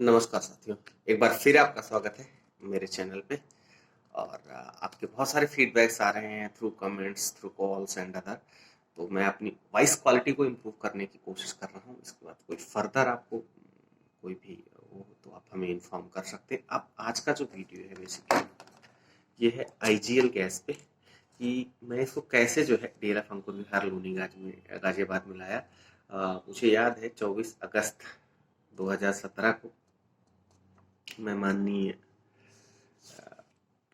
नमस्कार साथियों, एक बार फिर आपका स्वागत है मेरे चैनल पे। और आपके बहुत सारे फीडबैक्स आ रहे हैं through comments, through calls and other. तो मैं अपनी वॉइस क्वालिटी को इम्प्रूव करने की कोशिश कर रहा हूँ। इसके बाद कोई फर्दर आपको कोई भी हो तो आप हमें इन्फॉर्म कर सकते हैं। अब आज का जो वीडियो है बेसिकली ये है आईजीएल गैस पे कि मैं इसको कैसे जो है डीएलएफ अंकुर विहार लोनी गाजियाबाद में लाया। मुझे याद है 24 अगस्त 2017 को मैं माननीय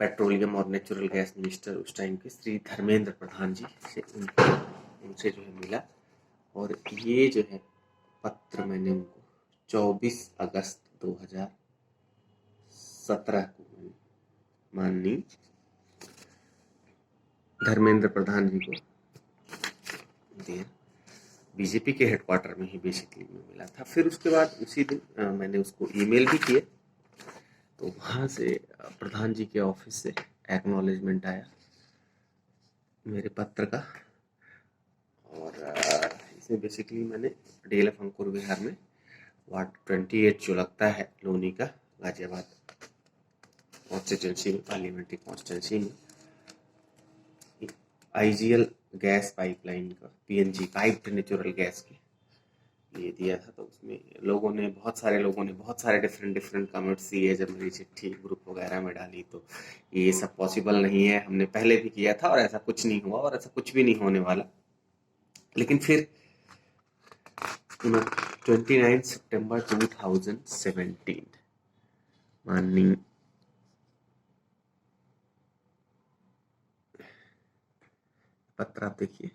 पेट्रोलियम और नेचुरल गैस मिनिस्टर उस टाइम के श्री धर्मेंद्र प्रधान जी से उनसे जो है मिला। और ये जो है पत्र मैंने उनको 24 अगस्त 2017 को माननीय धर्मेंद्र प्रधान जी को दिया। बीजेपी के हेडक्वार्टर में ही बेसिकली में मिला था। फिर उसके बाद उसी दिन मैंने उसको ईमेल भी किए, तो वहाँ से प्रधान जी के ऑफिस से एक्नॉलेजमेंट आया मेरे पत्र का। और इसमें बेसिकली मैंने डीएलएफ अंकुर विहार में वार्ड 28 जो लगता है लोनी का गाजियाबाद कॉन्स्टिट्यूंसी में, पार्लियामेंट्री कॉन्स्टिट्यूंसी में, आईजीएल गैस पाइपलाइन का पीएनजी पाइप्ड नेचुरल गैस के लिए दिया था। तो उसमें बहुत सारे लोगों ने बहुत सारे डिफरेंट कमेंट्स दिए। जब मेरी चिट्ठी ग्रुप वगैरह में डाली तो ये सब पॉसिबल नहीं है, हमने पहले भी किया था और ऐसा कुछ नहीं हुआ और ऐसा कुछ भी नहीं होने वाला। लेकिन फिर 29 सितंबर 2017 माननीय पत्र आप देखिए,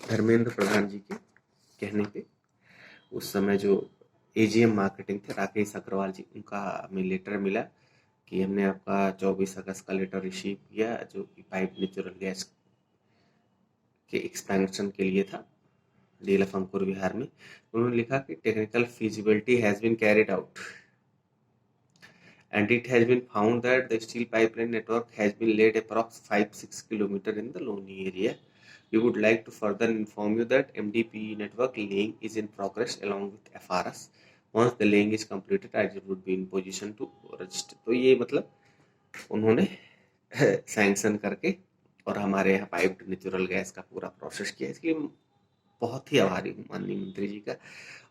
धर्मेंद्र प्रधान जी के कहने पे उस समय जो एजीएम मार्केटिंग थे राकेश अग्रवाल जी, उनका हमें लेटर मिला कि हमने आपका 24 अगस्त का लेटर रिसीव किया जो कि पाइप नेचुरल गैस के एक्सपेंशन के लिए था डीएलएफ अंकुर विहार में। उन्होंने लिखा कि technical feasibility has been carried out and it has been found that the steel pipeline network has been laid approx 5-6 km in the Loni area. We would like to further inform you that MDPE network laying is in progress along with FRS. Once the laying is completed, I would be in position to register. तो ये मतलब उन्होंने sanction करके और हमारे यहाँ piped natural gas का पूरा प्रोसेस किया। इसके लिए बहुत ही आभारी हूँ माननीय मंत्री जी का।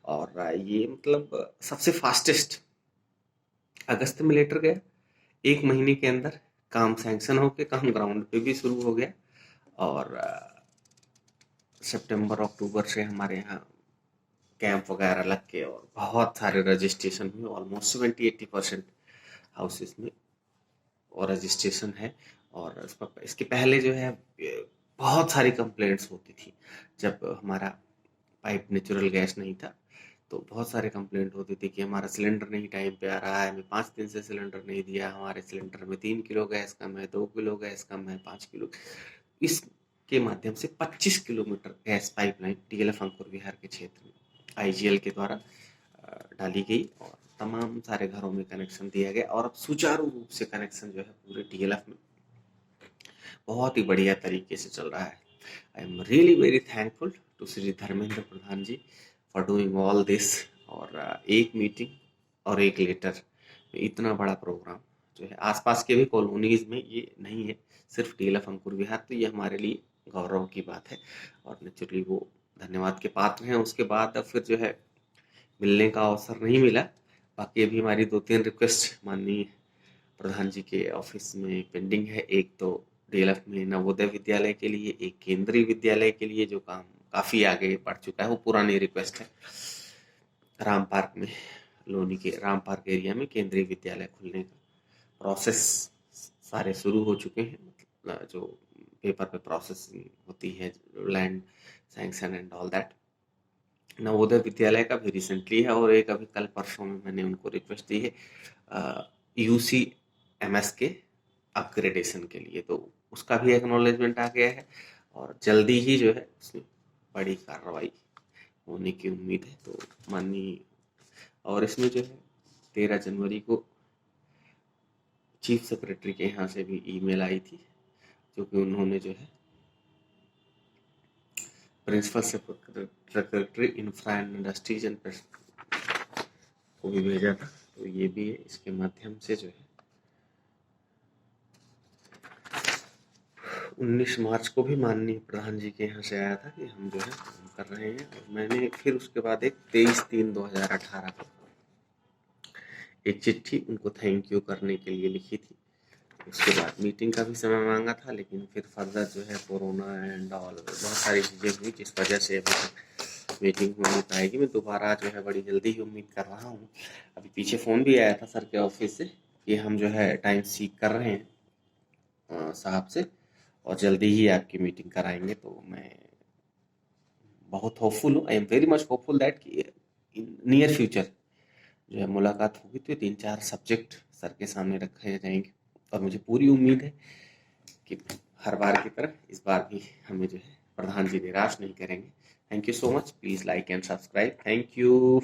और ये मतलब सबसे फास्टेस्ट अगस्त में लेटर गया, 1 महीने के अंदर काम सैंक्शन होके काम ग्राउंड पे भी शुरू हो गया। और सितंबर अक्टूबर से हमारे यहाँ कैंप वगैरह लग के और बहुत सारे रजिस्ट्रेशन हुए। ऑलमोस्ट 70-80% हाउसेस में और रजिस्ट्रेशन है। और इसके पहले जो है बहुत सारी कंप्लेंट्स होती थी जब हमारा पाइप नेचुरल गैस नहीं था। तो बहुत सारे कंप्लेंट होती थी कि हमारा सिलेंडर नहीं टाइम पे आ रहा है, हमें 5 दिन से सिलेंडर नहीं दिया, हमारे सिलेंडर में 3 किलो गैस कम है, 2 किलो गैस कम है, 5 किलो। इसके माध्यम से 25 किलोमीटर गैस पाइपलाइन डीएलएफ अंकुर विहार के क्षेत्र में आईजीएल के द्वारा डाली गई और तमाम सारे घरों में कनेक्शन दिया गया। और अब सुचारू रूप से कनेक्शन जो है पूरे डीएलएफ में बहुत ही बढ़िया तरीके से चल रहा है। I am really very thankful to Shri Dharmendra Pradhan ji for doing all this. और एक मीटिंग और एक लेटर में इतना बड़ा प्रोग्राम जो है आसपास के भी कॉलोनीज में ये नहीं है, सिर्फ डीएलएफ अंकुर विहार। तो ये हमारे लिए गौरव की बात है और नेचुरली वो धन्यवाद के पात्र हैं। उसके बाद फिर जो है मिलने का अवसर नहीं मिला। बाकी अभी हमारी 2-3 रिक्वेस्ट माननीय प्रधान जी के ऑफिस में पेंडिंग है। एक तो डीएलएफ में नवोदय विद्यालय के लिए, एक केंद्रीय विद्यालय के लिए जो काम काफी आगे बढ़ चुका है, वो पुरानी रिक्वेस्ट है। राम पार्क में, लोनी के राम पार्क एरिया में केंद्रीय विद्यालय खुलने का प्रोसेस सारे शुरू हो चुके हैं। जो पेपर पे प्रोसेसिंग होती है, land sanction and all that. Navodaya Vidyalaya का भी रिसेंटली है और एक अभी कल परसों में मैंने उनको रिक्वेस्ट दी है यूसीएमएस के अपग्रेडेशन के लिए, तो उसका भी एक्नॉलेजमेंट आ गया है और जल्दी ही जो है उसमें बड़ी कार्रवाई होने की उम्मीद है। तो माननीय, और इसमें जो है 13 जनवरी को चीफ सेक्रेटरी के यहाँ से भी ईमेल आई थी, जो कि उन्होंने जो है principal secretary infra and industries and को भी भेजा था तो ये भी है, इसके माध्यम से जो है 19 मार्च को भी माननीय प्रधान जी के यहाँ से आया था कि हम जो है काम कर रहे हैं, और मैंने फिर उसके बाद एक 23/3/2018 को एक चिट्ठी उनको थैंक यू करने के लिए लिखी थी। उसके बाद मीटिंग का भी समय मांगा था, लेकिन फिर फर्दर जो है कोरोना एंड ऑल बहुत सारी चीज़ें हुई, जिस वजह से अभी तक मीटिंग हो नहीं पाएगी। मैं दोबारा जो है बड़ी जल्दी ही उम्मीद कर रहा हूँ। अभी पीछे फ़ोन भी आया था सर के ऑफिस से कि हम जो है टाइम सीक कर रहे हैं साहब से, और जल्दी ही आपकी मीटिंग कराएंगे। तो मैं बहुत होपफुल हूँ, I am very much hopeful that कि इन नियर फ्यूचर जो है मुलाकात होगी तो 3-4 सब्जेक्ट सर के सामने रखे जाएंगे, और मुझे पूरी उम्मीद है कि हर बार की तरह इस बार भी हमें जो है प्रधान जी निराश नहीं करेंगे। Thank you so much. Please like and subscribe. Thank you.